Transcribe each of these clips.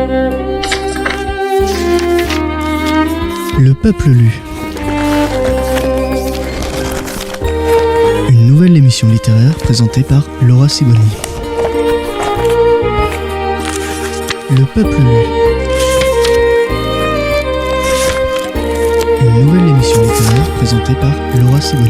Le peuple lu. Une nouvelle émission littéraire présentée par Laura Siboni. Le peuple lu. Une nouvelle émission littéraire présentée par Laura Siboni.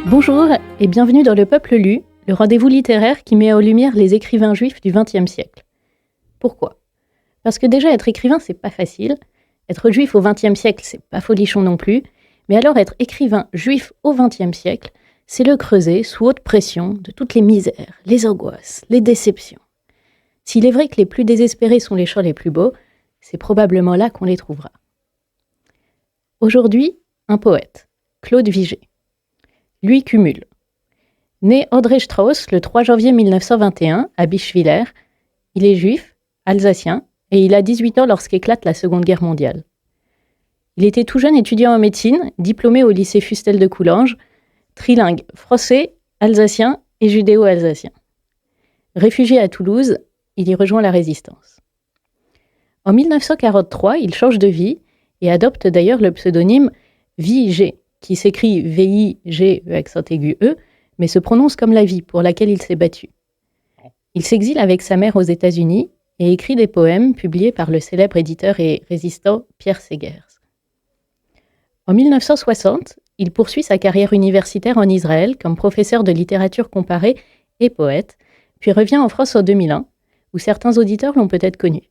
Bonjour et bienvenue dans Le Peuple lu, le rendez-vous littéraire qui met en lumière les écrivains juifs du XXe siècle. Pourquoi ? Parce que déjà être écrivain, c'est pas facile. Être juif au XXe siècle, c'est pas folichon non plus. Mais alors être écrivain juif au XXe siècle, c'est le creuset sous haute pression de toutes les misères, les angoisses, les déceptions. S'il est vrai que les plus désespérés sont les chants les plus beaux, c'est probablement là qu'on les trouvera. Aujourd'hui, un poète, Claude Vigée. Lui cumule. Né André Strauss le 3 janvier 1921 à Bischwiller, il est juif, alsacien, et il a 18 ans lorsqu'éclate la Seconde Guerre mondiale. Il était tout jeune étudiant en médecine, diplômé au lycée Fustel de Coulanges, trilingue français, alsacien et judéo-alsacien. Réfugié à Toulouse, il y rejoint la Résistance. En 1943, il change de vie et adopte d'ailleurs le pseudonyme Vigée, qui s'écrit V-I-G accent aigu E, mais se prononce comme la vie pour laquelle il s'est battu. Il s'exile avec sa mère aux États-Unis et écrit des poèmes publiés par le célèbre éditeur et résistant Pierre Segers. En 1960, il poursuit sa carrière universitaire en Israël comme professeur de littérature comparée et poète, puis revient en France en 2001, où certains auditeurs l'ont peut-être connu.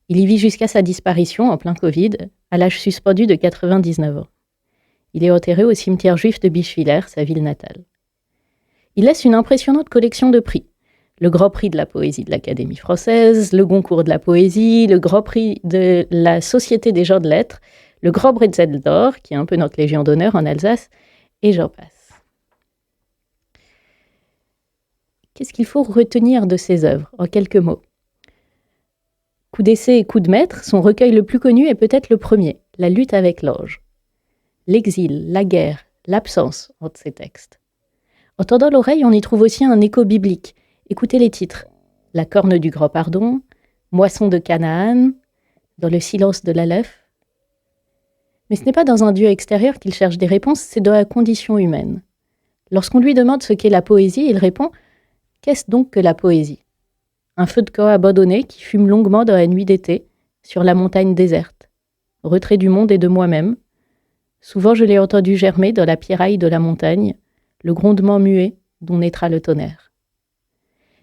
Il y vit jusqu'à sa disparition en plein Covid, à l'âge suspendu de 99 ans. Il est enterré au cimetière juif de Bischwiller, sa ville natale. Il laisse une impressionnante collection de prix. Le Grand Prix de la Poésie de l'Académie française, le Goncourt de la Poésie, le Grand Prix de la Société des gens de lettres, le Grand Bretzel d'or, qui est un peu notre Légion d'honneur en Alsace, et j'en passe. Qu'est-ce qu'il faut retenir de ses œuvres, en quelques mots ? Coup d'essai et coup de maître, son recueil le plus connu est peut-être le premier, La lutte avec l'ange. L'exil, la guerre, l'absence entre ces textes. En tendant l'oreille, on y trouve aussi un écho biblique. Écoutez les titres. La corne du grand pardon, Moisson de Canaan, Dans le silence de l'Aleph. Mais ce n'est pas dans un Dieu extérieur qu'il cherche des réponses, c'est dans la condition humaine. Lorsqu'on lui demande ce qu'est la poésie, il répond « Qu'est-ce donc que la poésie ?» Un feu de camp abandonné qui fume longuement dans la nuit d'été, sur la montagne déserte. Retrait du monde et de moi-même. Souvent je l'ai entendu germer dans la pierraille de la montagne, le grondement muet dont naîtra le tonnerre.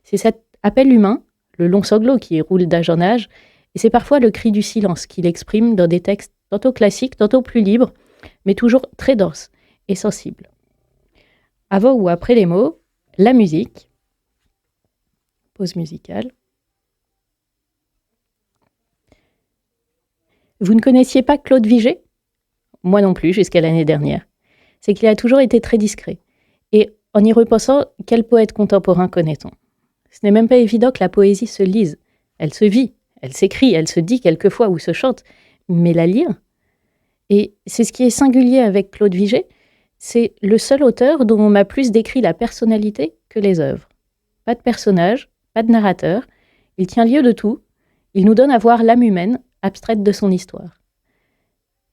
C'est cet appel humain, le long sanglot qui roule d'âge en âge, et c'est parfois le cri du silence qu'il exprime dans des textes tantôt classiques, tantôt plus libres, mais toujours très denses et sensibles. Avant ou après les mots, la musique. Pause musicale. Vous ne connaissiez pas Claude Vigée ? Moi non plus, jusqu'à l'année dernière. C'est qu'il a toujours été très discret. Et en y repensant, quel poète contemporain connaît-on ? Ce n'est même pas évident que la poésie se lise. Elle se vit, elle s'écrit, elle se dit quelquefois ou se chante, mais la lire ? Et c'est ce qui est singulier avec Claude Vigée, c'est le seul auteur dont on m'a plus décrit la personnalité que les œuvres. Pas de personnage, pas de narrateur, il tient lieu de tout, il nous donne à voir l'âme humaine, abstraite de son histoire.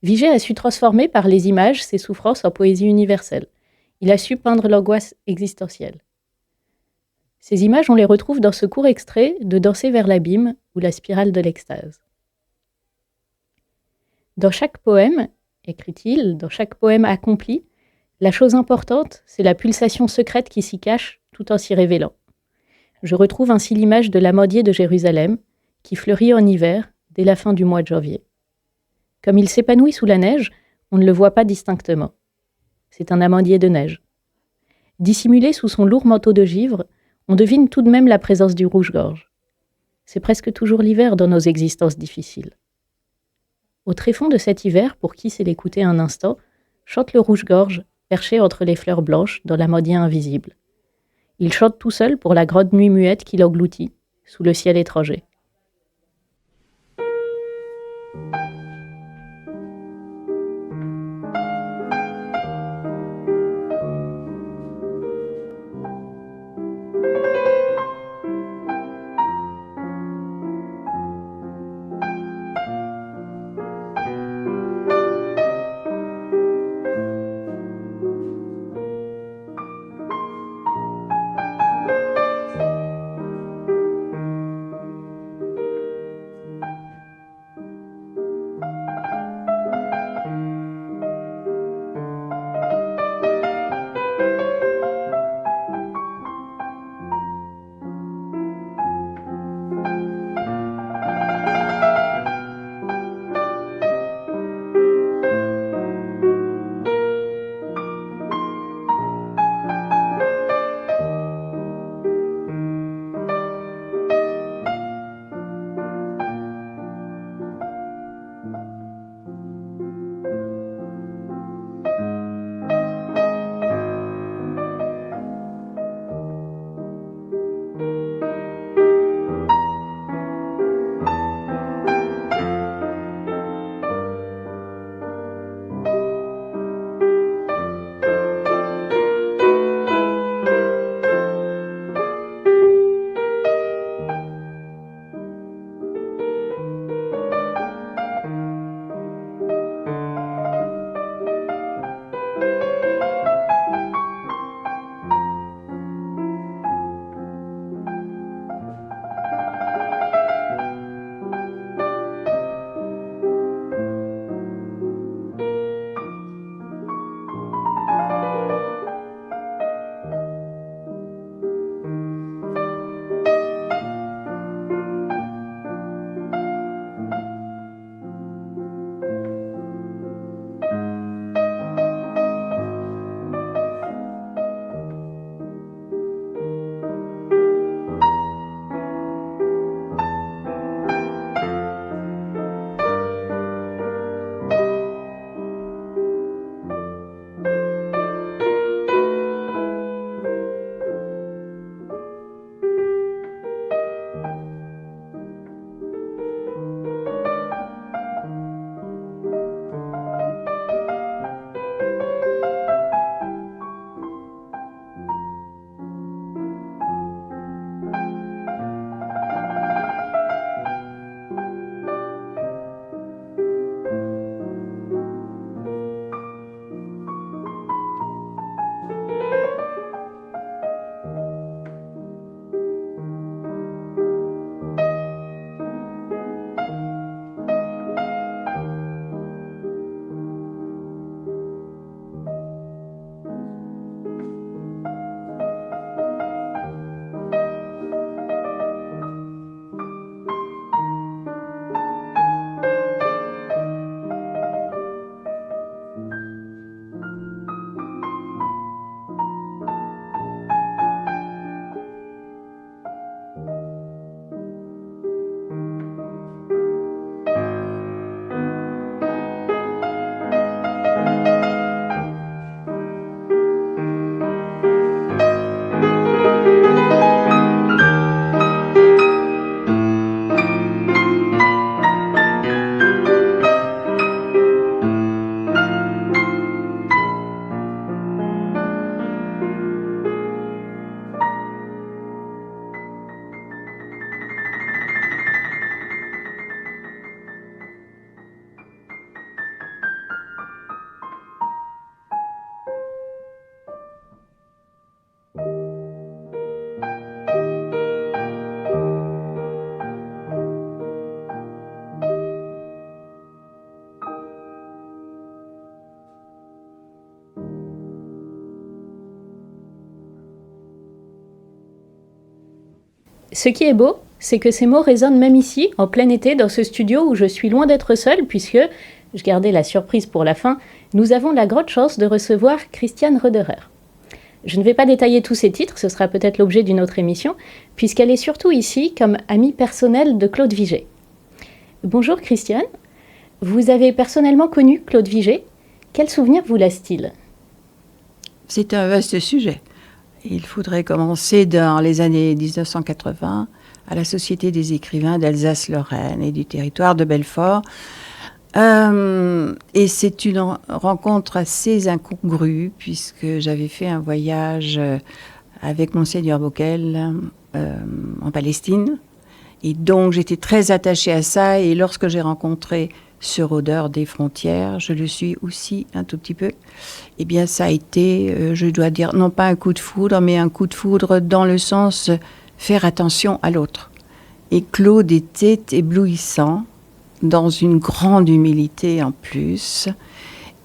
Vigée a su transformer par les images ses souffrances en poésie universelle. Il a su peindre l'angoisse existentielle. Ces images, on les retrouve dans ce court extrait de Danser vers l'abîme ou la spirale de l'extase. Dans chaque poème, écrit-il, dans chaque poème accompli, la chose importante, c'est la pulsation secrète qui s'y cache tout en s'y révélant. Je retrouve ainsi l'image de l'amandier de Jérusalem qui fleurit en hiver dès la fin du mois de janvier. Comme il s'épanouit sous la neige, on ne le voit pas distinctement. C'est un amandier de neige. Dissimulé sous son lourd manteau de givre, on devine tout de même la présence du rouge-gorge. C'est presque toujours l'hiver dans nos existences difficiles. Au tréfonds de cet hiver, pour qui sait l'écouter un instant, chante le rouge-gorge, perché entre les fleurs blanches dans l'amandier invisible. Il chante tout seul pour la grande nuit muette qui l'engloutit, sous le ciel étranger. Ce qui est beau, c'est que ces mots résonnent même ici, en plein été, dans ce studio où je suis loin d'être seule, puisque, je gardais la surprise pour la fin, nous avons la grande chance de recevoir Christiane Roederer. Je ne vais pas détailler tous ses titres, ce sera peut-être l'objet d'une autre émission, puisqu'elle est surtout ici comme amie personnelle de Claude Vigée. Bonjour Christiane, vous avez personnellement connu Claude Vigée. Quel souvenir vous laisse-t-il ? C'est un vaste sujet. Il faudrait commencer dans les années 1980 à la Société des écrivains d'Alsace-Lorraine et du territoire de Belfort. Et c'est une rencontre assez incongrue puisque j'avais fait un voyage avec Monseigneur Bockel en Palestine. Et donc j'étais très attachée à ça et lorsque j'ai rencontré ce rôdeur des frontières, je le suis aussi un tout petit peu. Eh bien, ça a été, je dois dire, non pas un coup de foudre, mais un coup de foudre dans le sens faire attention à l'autre. Et Claude était éblouissant, dans une grande humilité en plus,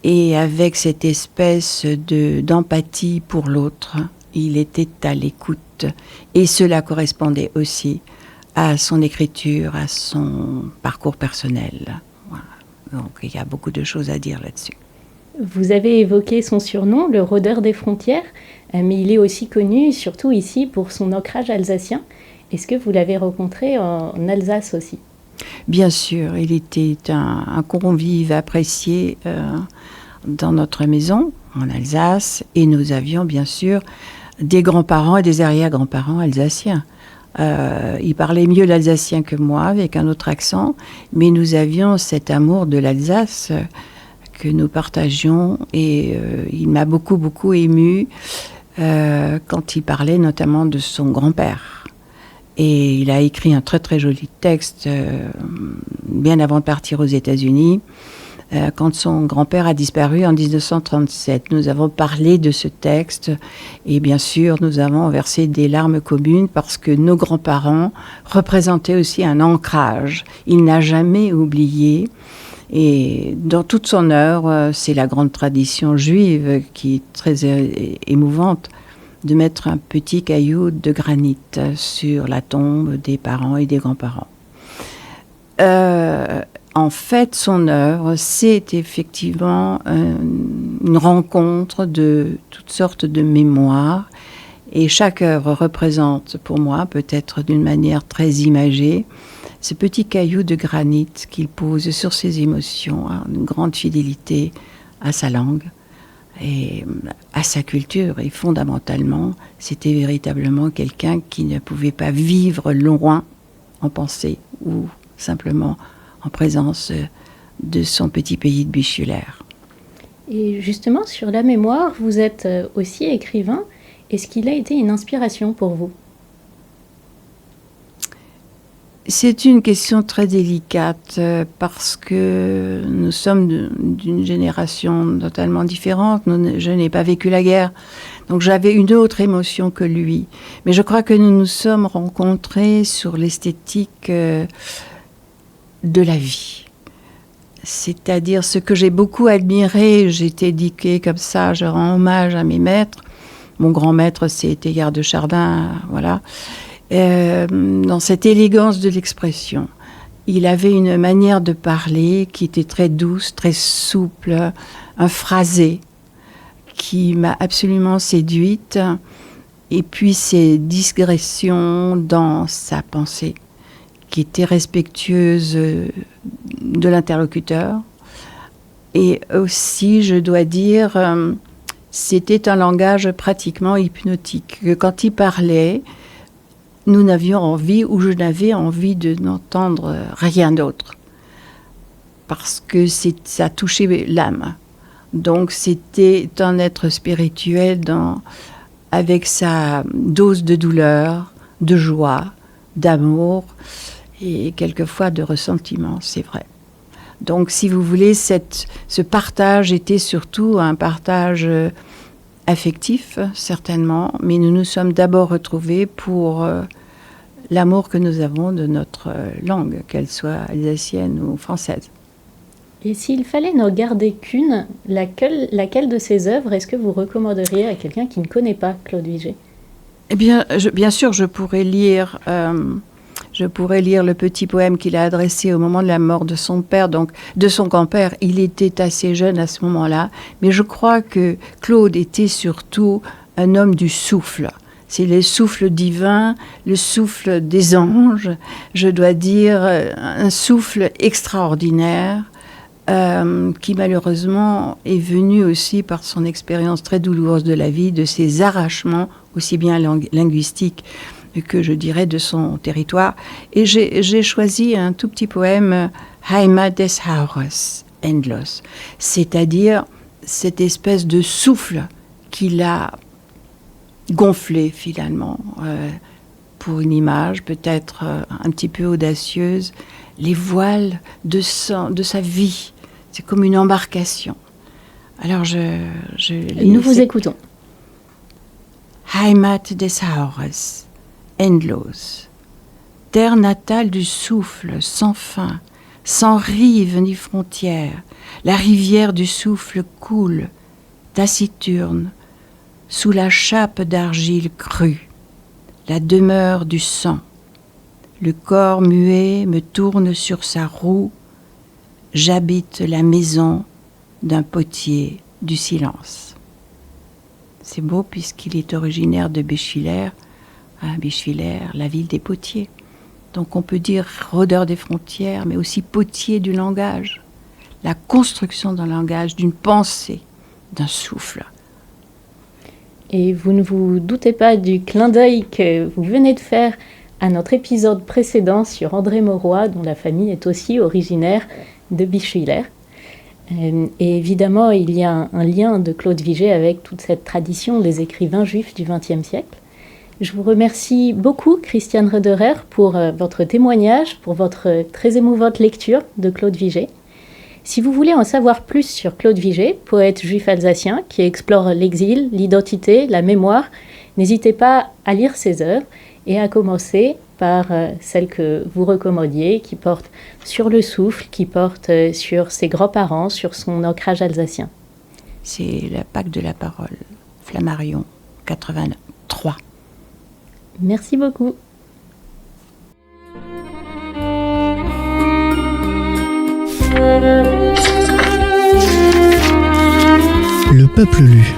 et avec cette espèce d'empathie pour l'autre. Il était à l'écoute. Et cela correspondait aussi à son écriture, à son parcours personnel. Donc, il y a beaucoup de choses à dire là-dessus. Vous avez évoqué son surnom, le rôdeur des frontières, mais il est aussi connu, surtout ici, pour son ancrage alsacien. Est-ce que vous l'avez rencontré en Alsace aussi ? Bien sûr, il était un convive apprécié dans notre maison, en Alsace, et nous avions bien sûr des grands-parents et des arrière-grands-parents alsaciens. Il parlait mieux l'alsacien que moi, avec un autre accent, mais nous avions cet amour de l'Alsace que nous partagions, et il m'a beaucoup ému quand il parlait notamment de son grand-père. Et il a écrit un très joli texte bien avant de partir aux États-Unis, quand son grand-père a disparu en 1937. Nous avons parlé de ce texte et bien sûr nous avons versé des larmes communes parce que nos grands-parents représentaient aussi un ancrage. Il n'a jamais oublié et dans toute son œuvre, c'est la grande tradition juive qui est très émouvante de mettre un petit caillou de granit sur la tombe des parents et des grands-parents. En fait, son œuvre, c'est effectivement une rencontre de toutes sortes de mémoires. Et chaque œuvre représente, pour moi, peut-être d'une manière très imagée, ce petit caillou de granit qu'il pose sur ses émotions, hein, une grande fidélité à sa langue et à sa culture. Et fondamentalement, c'était véritablement quelqu'un qui ne pouvait pas vivre loin en pensée ou simplement en présence de son petit pays de Bischwiller. Et justement, sur la mémoire, vous êtes aussi écrivain. Est-ce qu'il a été une inspiration pour vous ? C'est une question très délicate parce que nous sommes d'une génération totalement différente. Je n'ai pas vécu la guerre, donc j'avais une autre émotion que lui. Mais je crois que nous nous sommes rencontrés sur l'esthétique de la vie. C'est-à-dire ce que j'ai beaucoup admiré, j'étais éduquée comme ça, je rends hommage à mes maîtres. Mon grand maître, c'est Teilhard de Chardin, voilà. Dans cette élégance de l'expression. Il avait une manière de parler qui était très douce, très souple, un phrasé qui m'a absolument séduite. Et puis ses digressions dans sa pensée, qui était respectueuse de l'interlocuteur. Et aussi, je dois dire, c'était un langage pratiquement hypnotique. Quand il parlait, nous n'avions envie, ou je n'avais envie de n'entendre rien d'autre. Parce que ça touchait l'âme. Donc c'était un être spirituel avec sa dose de douleur, de joie, d'amour et quelquefois de ressentiment, c'est vrai. Donc si vous voulez, ce partage était surtout un partage affectif, certainement, mais nous nous sommes d'abord retrouvés pour l'amour que nous avons de notre langue, qu'elle soit alsacienne ou française. Et s'il fallait n'en garder qu'une, laquelle de ses œuvres est-ce que vous recommanderiez à quelqu'un qui ne connaît pas Claude Vigée ? Eh bien, bien sûr, je pourrais lire le petit poème qu'il a adressé au moment de la mort de son père, donc de son grand-père. Il était assez jeune à ce moment-là, mais je crois que Claude était surtout un homme du souffle. C'est le souffle divin, le souffle des anges, je dois dire, un souffle extraordinaire qui malheureusement est venu aussi par son expérience très douloureuse de la vie, de ses arrachements, aussi bien linguistiques que je dirais de son territoire. Et j'ai choisi un tout petit poème, Heimat des Hauches, endlos, c'est-à-dire cette espèce de souffle qu'il a gonflé finalement, pour une image peut-être un petit peu audacieuse, les voiles de sa vie. C'est comme une embarcation. Alors Nous vous écoutons. Heimat des Hauches, endlos, terre natale du souffle sans fin, sans rive ni frontière, la rivière du souffle coule, taciturne, sous la chape d'argile crue, la demeure du sang. Le corps muet me tourne sur sa roue, j'habite la maison d'un potier du silence. C'est beau puisqu'il est originaire de Bischwiller, Bischwiller, la ville des potiers. Donc on peut dire rôdeur des frontières, mais aussi potier du langage. La construction d'un langage, d'une pensée, d'un souffle. Et vous ne vous doutez pas du clin d'œil que vous venez de faire à notre épisode précédent sur André Mauroy, dont la famille est aussi originaire de Bischwiller. Et évidemment, il y a un lien de Claude Vigée avec toute cette tradition des écrivains juifs du XXe siècle. Je vous remercie beaucoup, Christiane Roederer, pour votre témoignage, pour votre très émouvante lecture de Claude Vigée. Si vous voulez en savoir plus sur Claude Vigée, poète juif alsacien qui explore l'exil, l'identité, la mémoire, n'hésitez pas à lire ses œuvres et à commencer par celle que vous recommandiez, qui porte sur le souffle, qui porte sur ses grands-parents, sur son ancrage alsacien. C'est la Pâque de la parole, Flammarion, 83. Merci beaucoup. Le peuple lu.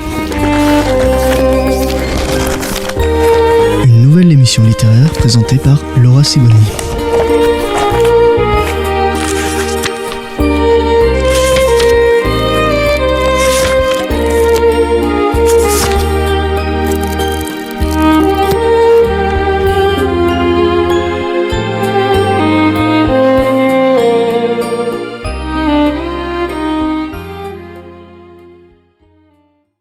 Une nouvelle émission littéraire présentée par Laura Sibony.